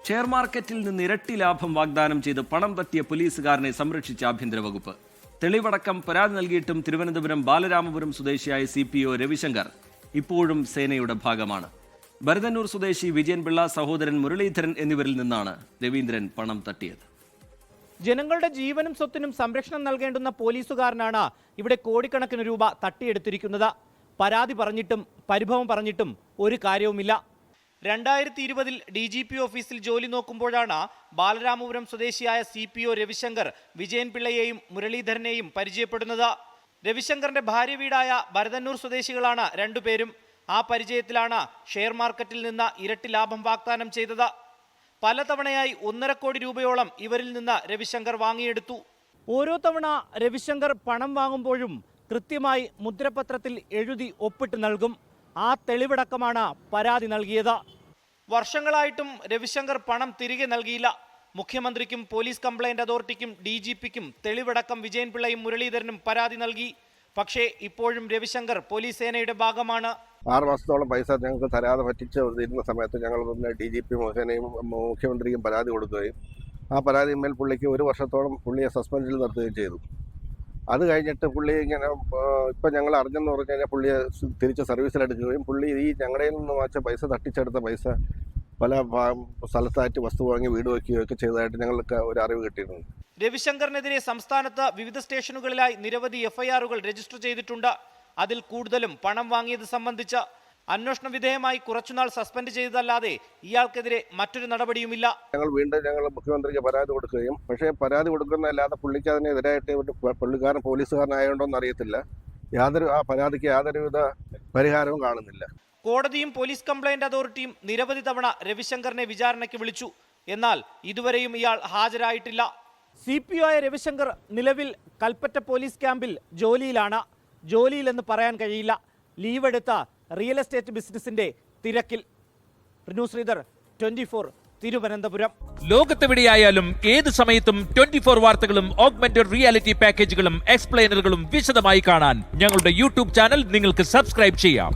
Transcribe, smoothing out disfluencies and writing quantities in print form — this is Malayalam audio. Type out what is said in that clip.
ഷെയർ മാർക്കറ്റിൽ നിന്ന് ഇരട്ടി ലാഭം വാഗ്ദാനം ചെയ്ത് പണം തട്ടിയ പോലീസുകാരനെ സംരക്ഷിച്ച ആഭ്യന്തര വകുപ്പ്. തെളിവടക്കം പരാതി നൽകിയിട്ടും തിരുവനന്തപുരം ബാലരാമപുരം സ്വദേശിയായ CPO രവിശങ്കർ ഇപ്പോഴും സേനയുടെ ഭാഗമാണ്. ഭരതന്നൂർ സ്വദേശി വിജയൻപിള്ള, സഹോദരൻ മുരളീധരൻ എന്നിവരിൽ നിന്നാണ് രവീന്ദ്രൻ പണം തട്ടിയത്. ജനങ്ങളുടെ ജീവനും സ്വത്തിനും സംരക്ഷണം നൽകേണ്ടുന്ന പോലീസുകാരനാണ് ഇവിടെ കോടിക്കണക്കിന് രൂപ തട്ടിയെടുത്തിരിക്കുന്നത്. പരാതി പറഞ്ഞിട്ടും പരിഭവം പറഞ്ഞിട്ടും ഒരു കാര്യവുമില്ല. 2020 DGP ഓഫീസിൽ ജോലി നോക്കുമ്പോഴാണ് ബാലരാമപുരം സ്വദേശിയായ CPO രവിശങ്കർ വിജയൻപിള്ളയെയും മുരളീധരനെയും പരിചയപ്പെടുന്നത്. രവിശങ്കറിന്റെ ഭാര്യ വീടായ ഭരതന്നൂർ സ്വദേശികളാണ് രണ്ടുപേരും. ആ പരിചയത്തിലാണ് ഷെയർ മാർക്കറ്റിൽ നിന്ന് ഇരട്ടി ലാഭം വാഗ്ദാനം ചെയ്തത്. പലതവണയായി 1.5 കോടി രൂപയോളം ഇവരിൽ നിന്ന് രവിശങ്കർ വാങ്ങിയെടുത്തു. ഓരോ തവണ രവിശങ്കർ പണം വാങ്ങുമ്പോഴും കൃത്യമായി മുദ്രപത്രത്തിൽ എഴുതി ഒപ്പിട്ട് നൽകും. ആ തെളിവടക്കമാണ് പരാതി നൽകിയത്. വർഷങ്ങളായിട്ടും രവിശങ്കർ പണം തിരികെ നൽകിയില്ല. മുഖ്യമന്ത്രിക്കും പോലീസ് കംപ്ലൈന്റ് അതോറിറ്റിക്കും DGPക്കും തെളിവടക്കം വിജയൻപിള്ളയും മുരളീധരനും പരാതി നൽകി. പക്ഷേ ഇപ്പോഴും രവിശങ്കർ പോലീസ് സേനയുടെ ഭാഗമാണ്. 6 മാസത്തോളം പൈസ ഞങ്ങൾക്ക് തരാതെ പറ്റിച്ചിരുന്ന സമയത്ത് ഞങ്ങൾ DGP സേനയും മുഖ്യമന്ത്രിക്കും പരാതി കൊടുക്കുകയും ആ പരാതിന്മേൽ പുള്ളിക്ക് 1 വർഷത്തോളം പുള്ളിയെ സസ്പെൻഷനിൽ നിർത്തുകയും ചെയ്തു. അത് കഴിഞ്ഞിട്ട് പുള്ളി ഇങ്ങനെ ഇപ്പം ഞങ്ങൾ അറിഞ്ഞെന്ന് പറഞ്ഞു കഴിഞ്ഞാൽ പുള്ളിയെ തിരിച്ച് സർവീസിലെടുക്കുകയും പുള്ളി ഈ ഞങ്ങളുടെ നിന്ന് വാങ്ങിച്ച പൈസ തട്ടിച്ചെടുത്ത പൈസ പല സ്ഥലത്തായിട്ട് വസ്തു വാങ്ങി വീട് വയ്ക്കുകയൊക്കെ ചെയ്തതായിട്ട് ഞങ്ങൾക്ക് ഒരു അറിവ് കിട്ടിയിട്ടുണ്ട്. രവിശങ്കറിനെതിരെ സംസ്ഥാനത്ത് വിവിധ സ്റ്റേഷനുകളിലായി നിരവധി FIRകൾ രജിസ്റ്റർ ചെയ്തിട്ടുണ്ട്. അതിൽ കൂടുതലും പണം വാങ്ങിയത് സംബന്ധിച്ച് അന്വേഷണ വിധേയമായി കുറച്ചുനാൾ സസ്പെൻഡ് ചെയ്തതല്ലാതെ ഇയാൾക്കെതിരെ മറ്റൊരു നടപടിയുമില്ല. ഞങ്ങൾ മുഖ്യമന്ത്രിക്ക് പരാതി കൊടുക്കുകയും പക്ഷേ പരാതി കൊടുക്കുന്നതല്ലാതെ പുള്ളിക്ക് അതിനെതിരായിട്ട് പുള്ളിക്കാരൻ പോലീസുകാരനായതുകൊണ്ടൊന്നും അറിയത്തില്ല. ആ പരാതിക്ക് യാതൊരുവിധ പരിഹാരവും കാണുന്നില്ല. കോടതിയും പോലീസ് കംപ്ലൈന്റ് അതോറിറ്റിയും നിരവധി തവണ രവിശങ്കറിനെ വിചാരണയ്ക്ക് വിളിച്ചു. എന്നാൽ ഇതുവരെയും ഇയാൾ ഹാജരായിട്ടില്ല. CPO ആയ രവിശങ്കർ നിലവിൽ കൽപ്പറ്റ പോലീസ് ക്യാമ്പിൽ ജോലിയിലാണ്. ജോലിയിലെന്ന് പറയാൻ കഴിയില്ല. ലീവ് എടുത്ത റിയൽ എസ്റ്റേറ്റ് ബിസിനസിന്റെ തിരക്കിൽ. ശ്രീധർ, 24 തിരുവനന്തപുരം. ലോകത്തെവിടെയായാലും ഏത് സമയത്തും 24 വാർത്തകളും ഓഗ്മെന്റഡ് റിയാലിറ്റി പാക്കേജുകളും എക്സ്പ്ലെയിനറുകളും വിശദമായി കാണാൻ ഞങ്ങളുടെ YouTube ചാനൽ നിങ്ങൾക്ക് സബ്സ്ക്രൈബ് ചെയ്യാം.